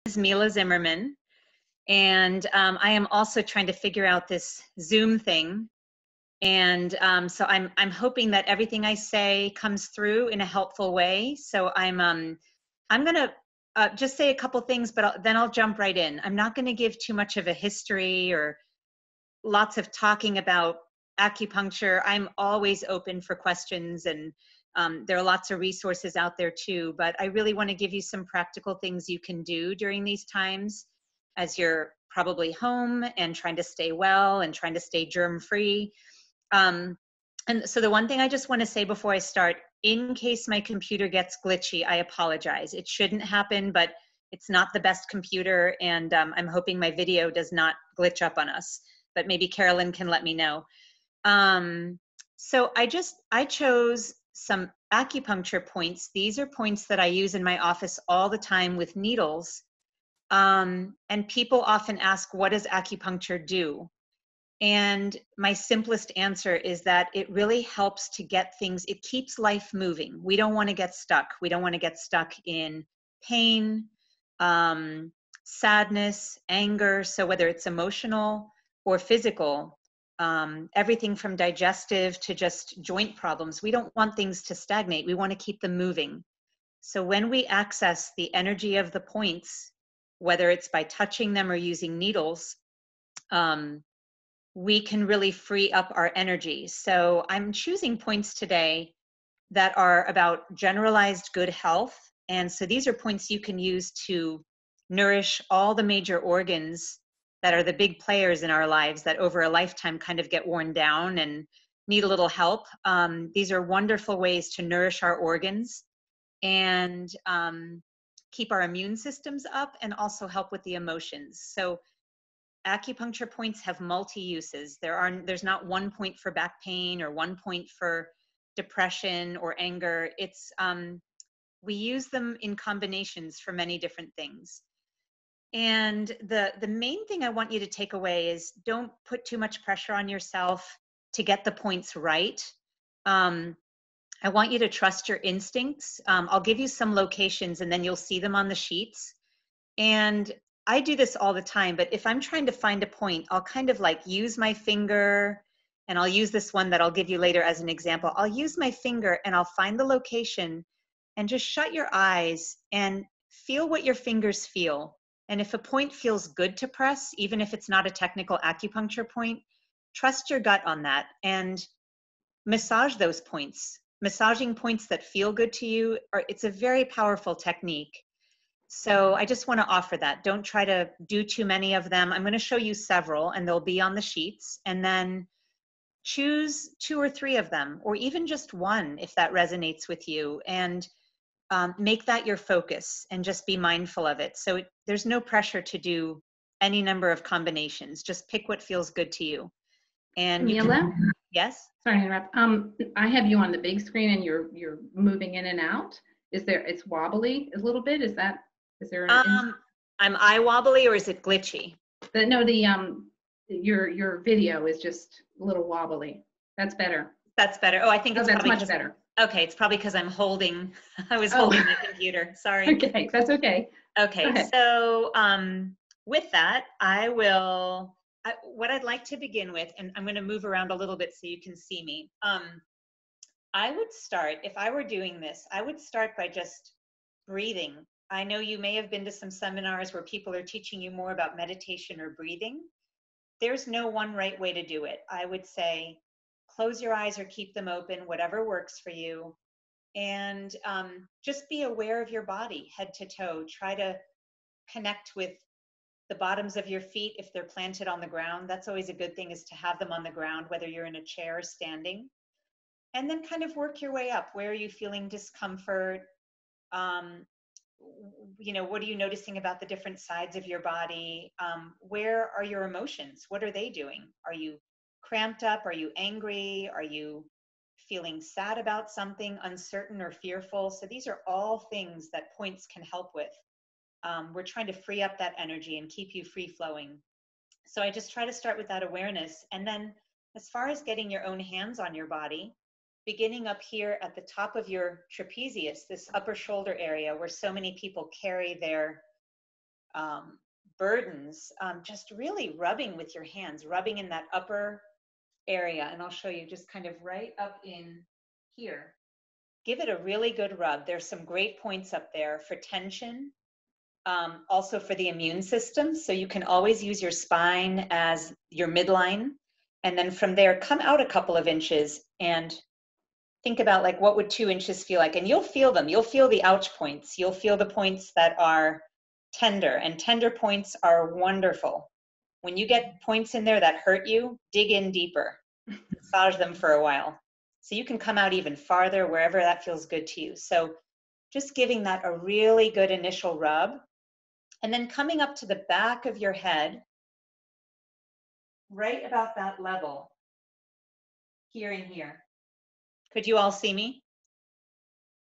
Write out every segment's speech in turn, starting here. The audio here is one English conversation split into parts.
Is Mila Zimmerman, and I am also trying to figure out this Zoom thing. And so I'm hoping that everything I say comes through in a helpful way. So I'm gonna just say a couple things, but then I'll jump right in. I'm not going to give too much of a history or lots of talking about acupuncture. I'm always open for questions, and there are lots of resources out there too, but I really want to give you some practical things you can do during these times as you're probably home and trying to stay well and trying to stay germ-free. And so the one thing I just want to say before I start, in case my computer gets glitchy, I apologize. It shouldn't happen, but it's not the best computer, and I'm hoping my video does not glitch up on us, but maybe Carolyn can let me know. So I chose some acupuncture points. These are points that I use in my office all the time with needles. And people often ask, what does acupuncture do? And my simplest answer is that it really helps to get things, it keeps life moving. We don't want to get stuck. We don't want to get stuck in pain, sadness, anger. So whether it's emotional or physical, everything from digestive to just joint problems, we don't want things to stagnate. We want to keep them moving. So when we access the energy of the points, whether it's by touching them or using needles, we can really free up our energy. So I'm choosing points today that are about generalized good health. And so these are points you can use to nourish all the major organs that are the big players in our lives that over a lifetime kind of get worn down and need a little help. These are wonderful ways to nourish our organs and keep our immune systems up and also help with the emotions. So acupuncture points have multi-uses. There's not one point for back pain or one point for depression or anger. We use them in combinations for many different things. And the main thing I want you to take away is don't put too much pressure on yourself to get the points right. I want you to trust your instincts. I'll give you some locations and then you'll see them on the sheets. And I do this all the time, but if I'm trying to find a point, I'll kind of like use my finger, and I'll use this one that I'll give you later as an example. I'll use my finger and I'll find the location and just shut your eyes and feel what your fingers feel. And if a point feels good to press, even if it's not a technical acupuncture point, trust your gut on that and massage those points. Massaging points that feel good to you, it's a very powerful technique. So I just want to offer that. Don't try to do too many of them. I'm going to show you several and they'll be on the sheets, and then choose 2 or 3 of them, or even just one if that resonates with you, and make that your focus and just be mindful of it. So there's no pressure to do any number of combinations. Just pick what feels good to you. And you Mila, can, yes? sorry to interrupt. I have you on the big screen and you're moving in and out. It's wobbly a little bit. Is there I'm eye wobbly, or is it glitchy? no, your video is just a little wobbly. That's better. That's better. Oh, I think it's that's probably much better. Okay, it's probably because I'm holding, I was holding the computer, sorry. Okay, that's okay. Okay, so with that, what I'd like to begin with, and I'm gonna move around a little bit so you can see me. I would start, if I were doing this, I would start by just breathing. I know you may have been to some seminars where people are teaching you more about meditation or breathing. There's no one right way to do it. I would say, close your eyes or keep them open, whatever works for you. And just be aware of your body, head to toe. Try to connect with the bottoms of your feet if they're planted on the ground. That's always a good thing, is to have them on the ground, whether you're in a chair or standing. And then kind of work your way up. Where are you feeling discomfort? What are you noticing about the different sides of your body? Where are your emotions? What are they doing? Are you cramped up? Are you angry? Are you feeling sad about something, uncertain or fearful? So these are all things that points can help with. We're trying to free up that energy and keep you free flowing. So I just try to start with that awareness. And then as far as getting your own hands on your body, beginning up here at the top of your trapezius, this upper shoulder area where so many people carry their burdens, just really rubbing with your hands, rubbing in that upper area. And I'll show you just kind of right up in here. Give it a really good rub. There's some great points up there for tension, also for the immune system. So you can always use your spine as your midline. And then from there, come out a couple of inches and think about like, what would 2 inches feel like? And you'll feel them. You'll feel the ouch points. You'll feel the points that are tender, and tender points are wonderful. When you get points in there that hurt you, dig in deeper, massage them for a while. So you can come out even farther wherever that feels good to you. So just giving that a really good initial rub, and then coming up to the back of your head, right about that level, here and here. Could you all see me?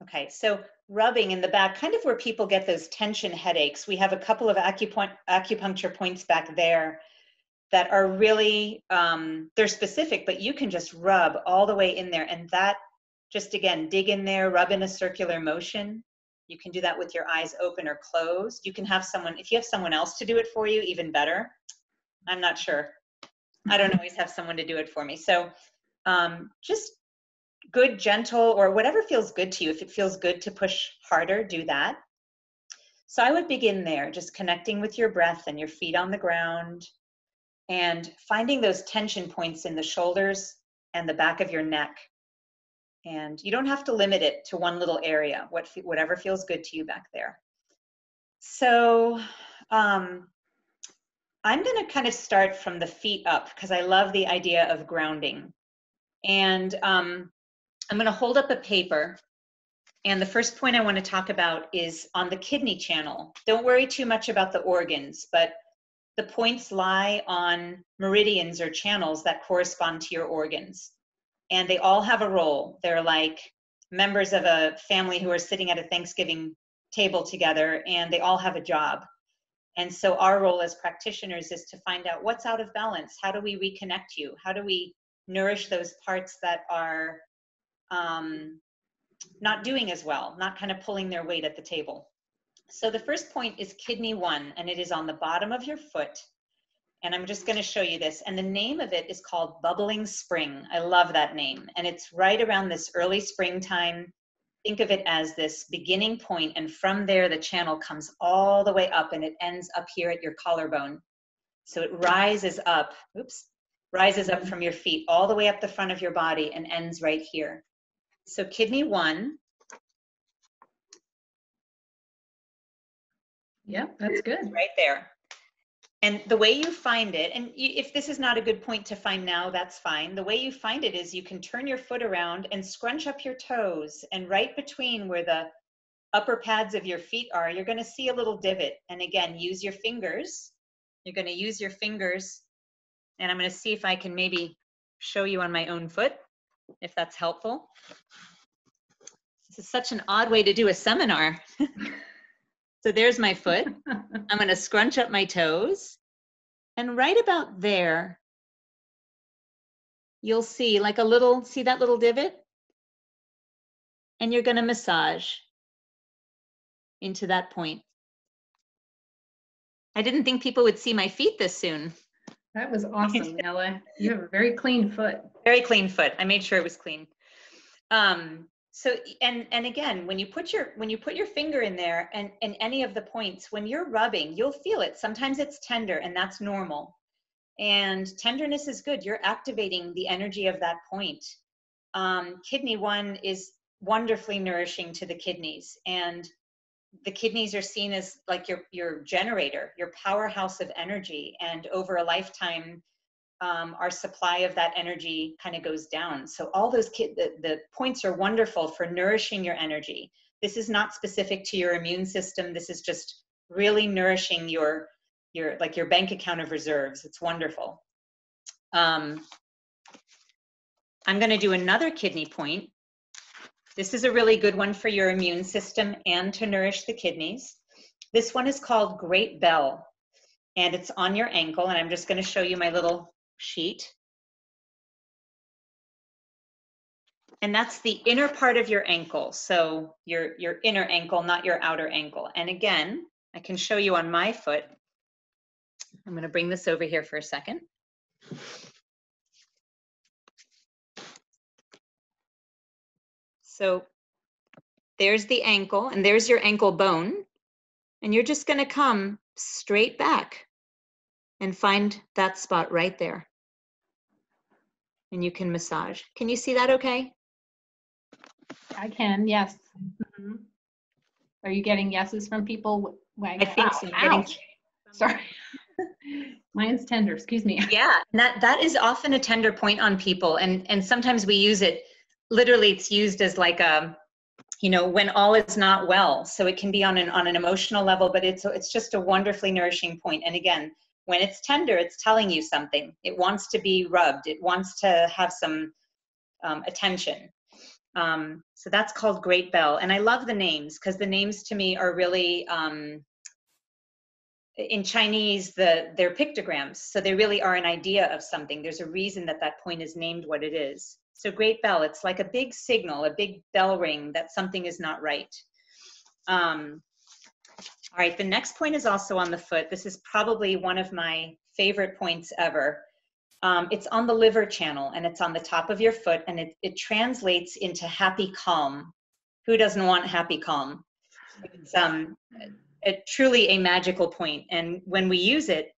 Okay, so rubbing in the back, kind of where people get those tension headaches. We have a couple of acupuncture points back there that are really, they're specific, but you can just rub all the way in there. And that, just again, dig in there, rub in a circular motion. You can do that with your eyes open or closed. You can have someone, if you have someone else to do it for you, even better. I'm not sure. I don't always have someone to do it for me. So just good, gentle, or whatever feels good to you. If it feels good to push harder, do that. So I would begin there, just connecting with your breath and your feet on the ground, and finding those tension points in the shoulders and the back of your neck. And you don't have to limit it to one little area, whatever feels good to you back there. So I'm going to kind of start from the feet up, because I love the idea of grounding. And I'm going to hold up a paper. And the first point I want to talk about is on the kidney channel. Don't worry too much about the organs, but the points lie on meridians or channels that correspond to your organs. And they all have a role. They're like members of a family who are sitting at a Thanksgiving table together, and they all have a job. And so our role as practitioners is to find out what's out of balance. How do we reconnect you? How do we nourish those parts that are not doing as well, not kind of pulling their weight at the table? So the first point is kidney 1, and it is on the bottom of your foot. And I'm just going to show you this. And the name of it is called Bubbling Spring. I love that name. And it's right around this early springtime. Think of it as this beginning point, and from there the channel comes all the way up, and it ends up here at your collarbone. So it rises up, rises up from your feet all the way up the front of your body and ends right here. So kidney 1. Yep, that's good. Right there. And the way you find it, and if this is not a good point to find now, that's fine. The way you find it is you can turn your foot around and scrunch up your toes, and right between where the upper pads of your feet are, you're going to see a little divot. And again, use your fingers. You're going to use your fingers, and I'm going to see if I can maybe show you on my own foot, if that's helpful. This is such an odd way to do a seminar. So there's my foot. I'm going to scrunch up my toes. And right about there, you'll see like a little, see that little divot? And you're going to massage into that point. I didn't think people would see my feet this soon. That was awesome, Mila. You have a very clean foot. Very clean foot. I made sure it was clean. So, and again, when you put your finger in there and any of the points, when you're rubbing, you'll feel it. Sometimes it's tender, and that's normal. And tenderness is good. You're activating the energy of that point. Kidney 1 is wonderfully nourishing to the kidneys, and the kidneys are seen as like your generator, your powerhouse of energy. And over a lifetime, our supply of that energy kind of goes down. So all those the points are wonderful for nourishing your energy. This is not specific to your immune system. This is just really nourishing your bank account of reserves. It's wonderful. I'm going to do another kidney point. This is a really good one for your immune system and to nourish the kidneys. This one is called Great Bell, and it's on your ankle. And I'm just going to show you my little sheet. And that's the inner part of your ankle. So your inner ankle, not your outer ankle. And again, I can show you on my foot. I'm going to bring this over here for a second. So there's the ankle, and there's your ankle bone. And you're just going to come straight back and find that spot right there. And you can massage. Can you see that okay? I can, yes. Mm-hmm. Are you getting yeses from people? I think so. Ouch. Sorry. Mine's tender, excuse me. Yeah, that is often a tender point on people. And sometimes we use it, literally it's used as like a, you know, when all is not well. So it can be on an emotional level, but it's just a wonderfully nourishing point. And again, when it's tender, it's telling you something. It wants to be rubbed. It wants to have some attention. So that's called Great Bell. And I love the names because the names to me are really, in Chinese, they're pictograms. So they really are an idea of something. There's a reason that that point is named what it is. So Great Bell, it's like a big signal, a big bell ring that something is not right. All right, the next point is also on the foot. This is probably one of my favorite points ever. It's on the liver channel, and it's on the top of your foot, and it translates into happy calm. Who doesn't want happy calm? It's truly a magical point. And when we use it,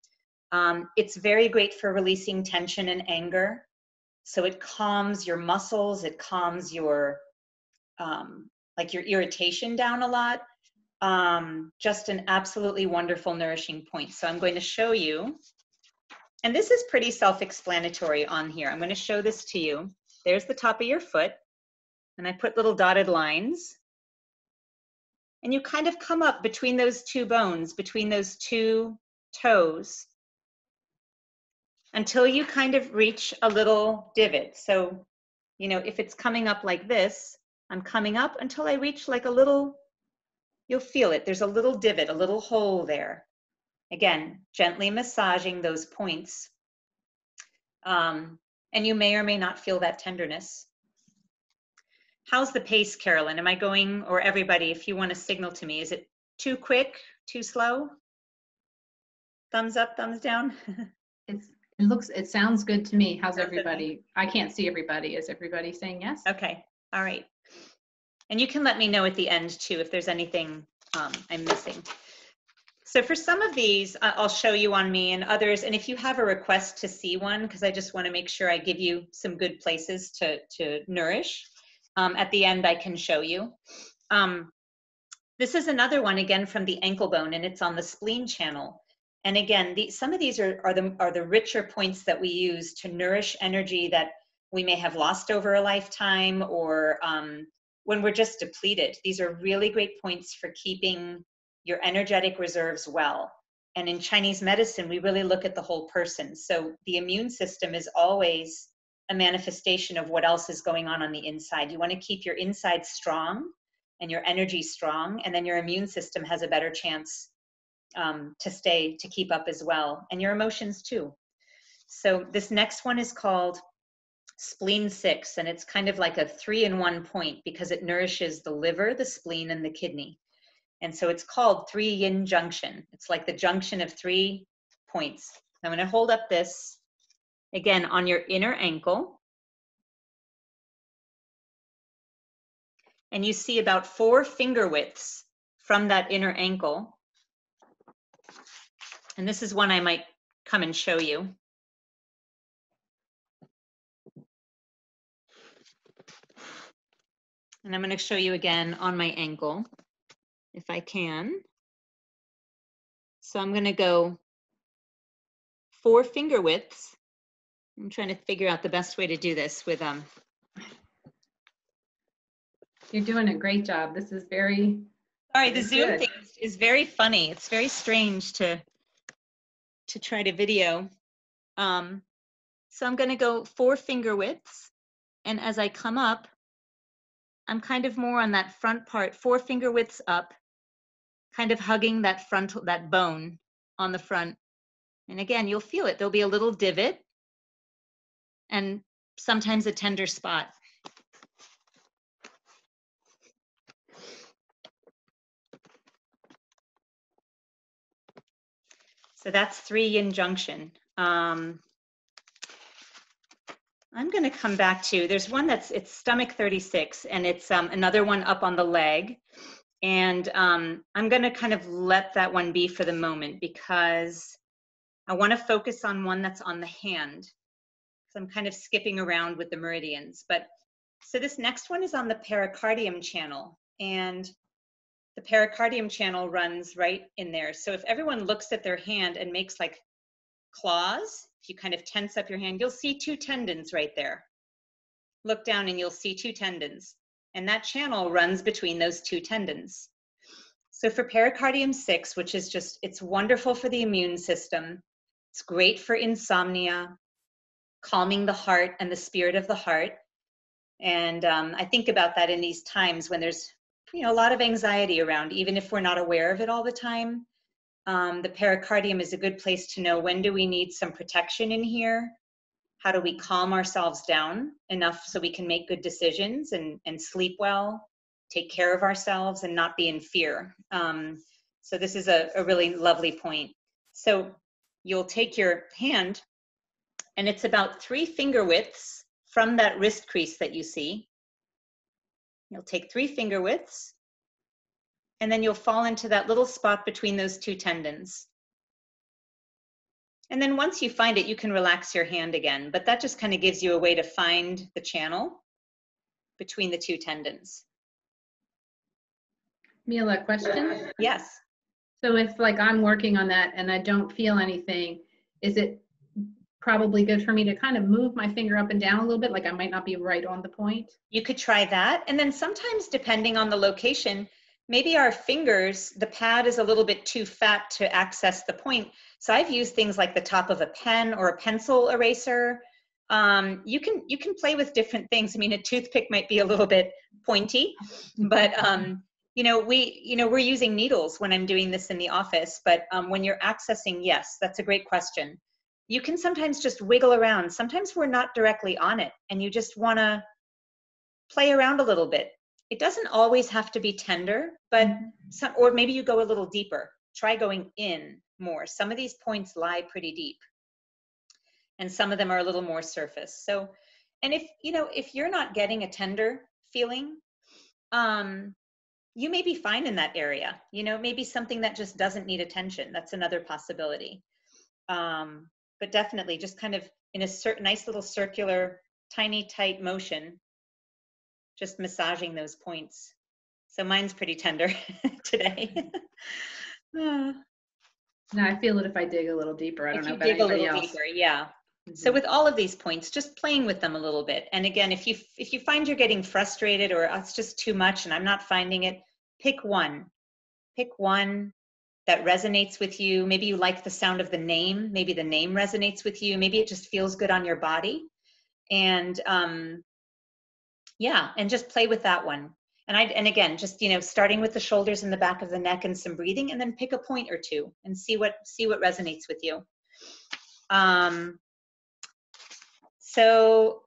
it's very great for releasing tension and anger. So it calms your muscles, it calms your, like your irritation down a lot. Just an absolutely wonderful, nourishing point. So I'm going to show you, and this is pretty self-explanatory on here. I'm going to show this to you. There's the top of your foot, and I put little dotted lines. And you kind of come up between those two bones, between those two toes, until you kind of reach a little divot. So, you know, if it's coming up like this, I'm coming up until I reach like a little, you'll feel it. There's a little divot, a little hole there. Again, gently massaging those points. And you may or may not feel that tenderness. How's the pace, Carolyn? Am I going, or everybody, if you want to signal to me, is it too quick, too slow? Thumbs up, thumbs down? It sounds good to me. How's everybody? I can't see everybody. Is everybody saying yes? Okay, all right. And you can let me know at the end too if there's anything I'm missing. So for some of these, I'll show you on me, and others, and if you have a request to see one, because I just want to make sure I give you some good places to nourish, at the end I can show you. This is another one, again, from the ankle bone, and it's on the spleen channel. And again, some of these are the richer points that we use to nourish energy that we may have lost over a lifetime, or when we're just depleted. These are really great points for keeping your energetic reserves well. And in Chinese medicine, we really look at the whole person. So the immune system is always a manifestation of what else is going on the inside. You want to keep your inside strong and your energy strong, and then your immune system has a better chance to keep up as well, and your emotions too. So this next one is called Spleen 6, and it's kind of like a 3-in-1 point because it nourishes the liver, the spleen, and the kidney. And so it's called 3-yin junction. It's like the junction of 3 points. I'm going to hold up this again on your inner ankle. And you see about 4 finger widths from that inner ankle. And this is one I might come and show you. And I'm going to show you again on my ankle, if I can. So I'm going to go 4 finger widths. I'm trying to figure out the best way to do this with You're doing a great job. This is very Sorry, the Zoom good. thing is very funny. It's very strange to try to video. So I'm going to go 4 finger widths, and as I come up, I'm kind of more on that front part, 4 finger widths up, kind of hugging that bone on the front. And again, you'll feel it. There'll be a little divot and sometimes a tender spot. So that's 3 yin junction. I'm going to come back to, there's one it's stomach 36, and it's another one up on the leg. And I'm going to kind of let that one be for the moment, because I want to focus on one that's on the hand. So I'm kind of skipping around with the meridians. But so this next one is on the pericardium channel, and the pericardium channel runs right in there. So if everyone looks at their hand and makes like claws, if you kind of tense up your hand, you'll see 2 tendons right there. Look down and you'll see 2 tendons. And that channel runs between those 2 tendons. So for pericardium 6, which is just, it's wonderful for the immune system. It's great for insomnia, calming the heart and the spirit of the heart. And I think about that in these times when there's, a lot of anxiety around, even if we're not aware of it all the time. The pericardium is a good place to know, when do we need some protection in here? How do we calm ourselves down enough so we can make good decisions and sleep well, take care of ourselves, and not be in fear? So this is a really lovely point. So you'll take your hand, and it's about 3 finger widths from that wrist crease that you see. You'll take 3 finger widths, and then you'll fall into that little spot between those 2 tendons. And then once you find it, you can relax your hand again, but that just kind of gives you a way to find the channel between the 2 tendons. Mila, question? Yes. So if like I'm working on that and I don't feel anything, is it probably good for me to kind of move my finger up and down a little bit? Like I might not be right on the point. You could try that. And then sometimes, depending on the location, maybe our fingers, the pad is a little bit too fat to access the point. So I've used things like the top of a pen or a pencil eraser. You can play with different things. I mean, a toothpick might be a little bit pointy, but we're using needles when I'm doing this in the office. But when you're accessing, yes, that's a great question. You can sometimes just wiggle around. Sometimes we're not directly on it, and you just want to play around a little bit. It doesn't always have to be tender, but or maybe you go a little deeper. Try going in more. Some of these points lie pretty deep, and some of them are a little more surface. So, and if you're not getting a tender feeling, you may be fine in that area. Maybe something that just doesn't need attention. That's another possibility. But definitely just kind of in a nice little circular, tiny, tight motion, just massaging those points. So mine's pretty tender today. No, I feel it if I dig a little deeper. I don't know about dig a anybody little else. deeper, yeah. So with all of these points, just playing with them a little bit. And again, if you find you're getting frustrated, or it's just too much and I'm not finding it, pick one. Pick one that resonates with you. Maybe you like the sound of the name. Maybe the name resonates with you. Maybe it just feels good on your body. And and just play with that one. And again, just starting with the shoulders and the back of the neck and some breathing, and then pick a point or 2 and see what resonates with you. So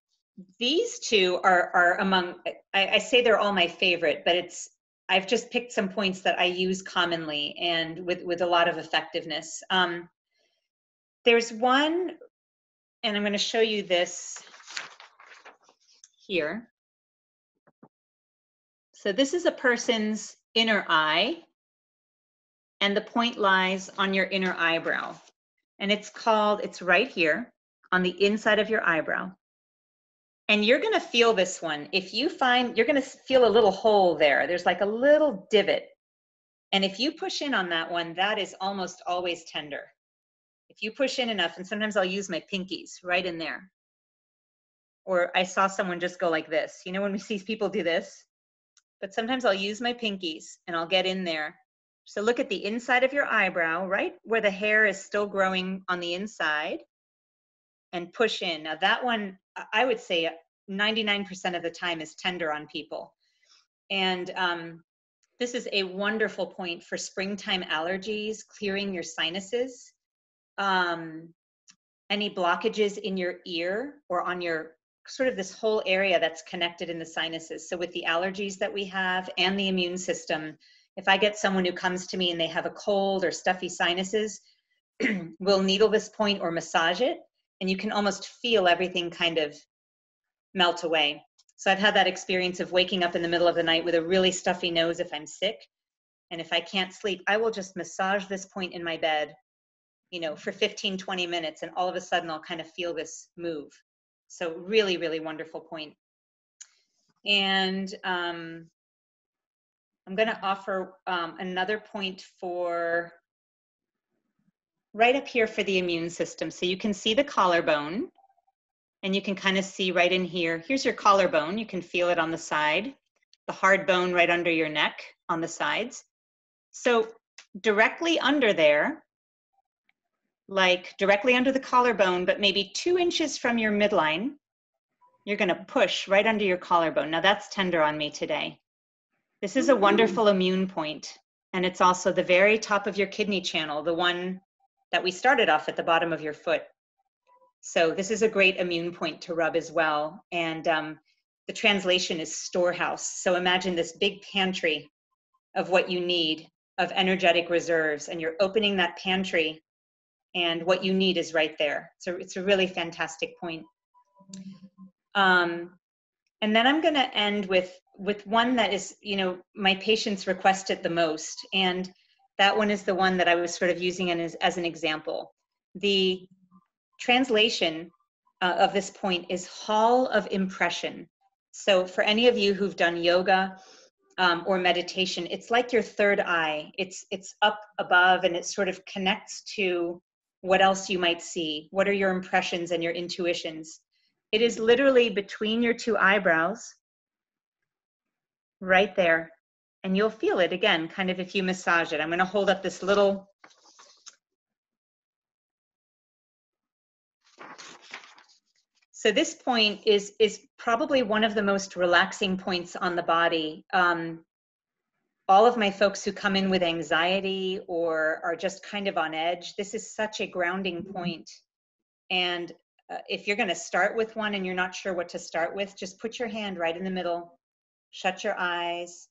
these 2 are among, I say they're all my favorite, but I've just picked some points that I use commonly and with a lot of effectiveness. There's one, and I'm going to show you this here. So this is a person's inner eye, and the point lies on your inner eyebrow. And it's right here on the inside of your eyebrow. And you're going to feel this one. If you find, you're going to feel a little hole there. There's like a little divot. And if you push in on that one, that is almost always tender. If you push in enough, and sometimes I'll use my pinkies right in there. Or I saw someone just go like this. When we see people do this? But sometimes I'll use my pinkies and I'll get in there. So look at the inside of your eyebrow, right where the hair is still growing on the inside, and push in. Now that one, I would say 99% of the time is tender on people. And this is a wonderful point for springtime allergies, clearing your sinuses, any blockages in your ear or on your sort of this whole area that's connected in the sinuses. So with the allergies that we have and the immune system, if I get someone who comes to me and they have a cold or stuffy sinuses, will needle this point or massage it, and you can almost feel everything kind of melt away. So I've had that experience of waking up in the middle of the night with a really stuffy nose if I'm sick. And if I can't sleep, I will just massage this point in my bed, you know, for 15, 20 minutes, and all of a sudden I'll kind of feel this move. So really, really wonderful point. And I'm going to offer another point for right up here for the immune system. So you can see the collarbone, and you can kind of see right in here. Here's your collarbone. You can feel it on the side, the hard bone right under your neck on the sides. So directly under there, like directly under the collarbone, but maybe 2 inches from your midline, you're going to push right under your collarbone. Now that's tender on me today. This is a wonderful immune point, and it's also the very top of your kidney channel, the one that we started off at the bottom of your foot. So this is a great immune point to rub as well. And the translation is storehouse. So imagine this big pantry of what you need, of energetic reserves, and you're opening that pantry, and what you need is right there. So it's a really fantastic point. And then I'm going to end with one that is, you know, my patients request it the most. And that one is the one that I was sort of using as an example. The translation of this point is Hall of Impression. So for any of you who've done yoga or meditation, it's like your third eye. It's up above, and it sort of connects to what else you might see. What are your impressions and your intuitions? It is literally between your 2 eyebrows, right there. And you'll feel it again, kind of if you massage it. I'm going to hold up this little. So this point is probably one of the most relaxing points on the body. All of my folks who come in with anxiety or are just kind of on edge, this is such a grounding point. And if you're going to start with one and you're not sure what to start with, just put your hand right in the middle, shut your eyes,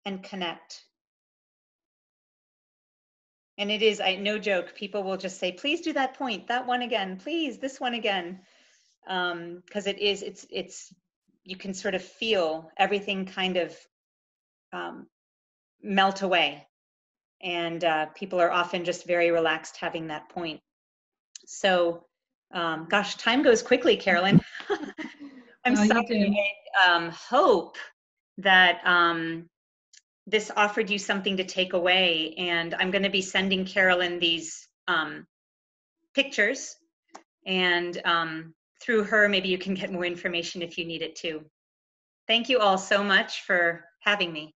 and connect. And it is, no joke, people will just say, please do that point, that one again, please, this one again. Because it's, you can sort of feel everything kind of melt away. And people are often just very relaxed having that point. So, gosh, time goes quickly, Carolyn. I'm sorry. I hope that this offered you something to take away. And I'm going to be sending Carolyn these pictures. And through her, maybe you can get more information if you need it too. Thank you all so much for having me.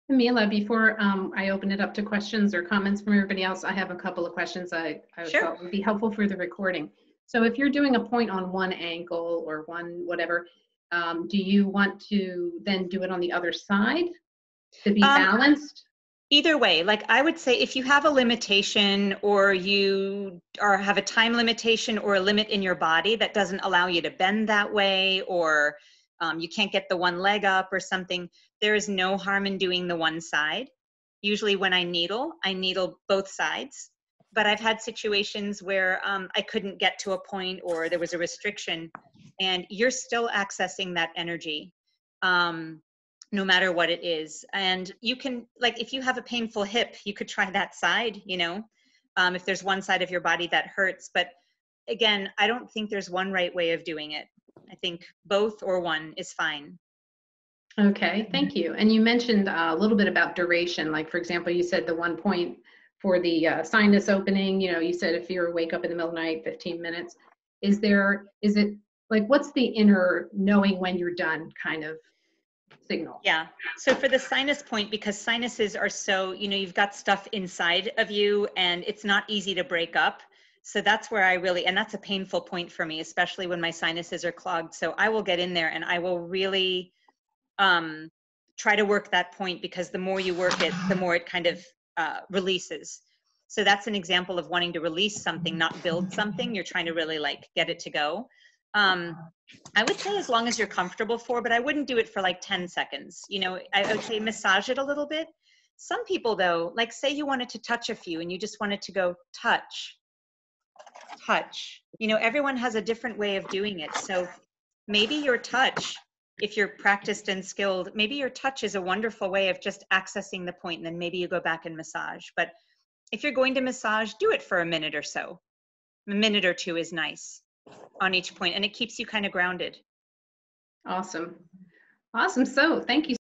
Mila, before I open it up to questions or comments from everybody else, I have a couple of questions I Sure. thought would be helpful for the recording. So if you're doing a point on one ankle or one whatever, do you want to then do it on the other side to be balanced? Either way, like I would say if you have a limitation or you have a time limitation or a limit in your body that doesn't allow you to bend that way, or you can't get the one leg up or something, there is no harm in doing the one side. Usually when I needle both sides, but I've had situations where I couldn't get to a point or there was a restriction, and you're still accessing that energy. No matter what it is. And you can, like, if you have a painful hip, you could try that side, you know, if there's one side of your body that hurts. But again, I don't think there's one right way of doing it. I think both or one is fine. Okay, thank you. And you mentioned a little bit about duration. Like, for example, you said the one point for the sinus opening, you know, you said if you wake up in the middle of the night, 15 minutes. Is it like, what's the inner knowing when you're done kind of signal? Yeah. So for the sinus point, because sinuses are so, you know, you've got stuff inside of you and it's not easy to break up. So that's where I really, and that's a painful point for me, especially when my sinuses are clogged. So I will get in there and I will really try to work that point, because the more you work it, the more it kind of releases. So that's an example of wanting to release something, not build something. You're trying to really like get it to go. I would say as long as you're comfortable for, but I wouldn't do it for like 10 seconds. You know, I would say massage it a little bit. Some people though, like say you wanted to touch a few and you just wanted to go touch, touch. You know, everyone has a different way of doing it. So maybe your touch, if you're practiced and skilled, maybe your touch is a wonderful way of just accessing the point, and then maybe you go back and massage. But if you're going to massage, do it for a minute or so. A minute or two is nice on each point, and it keeps you kind of grounded. Awesome. Awesome. So thank you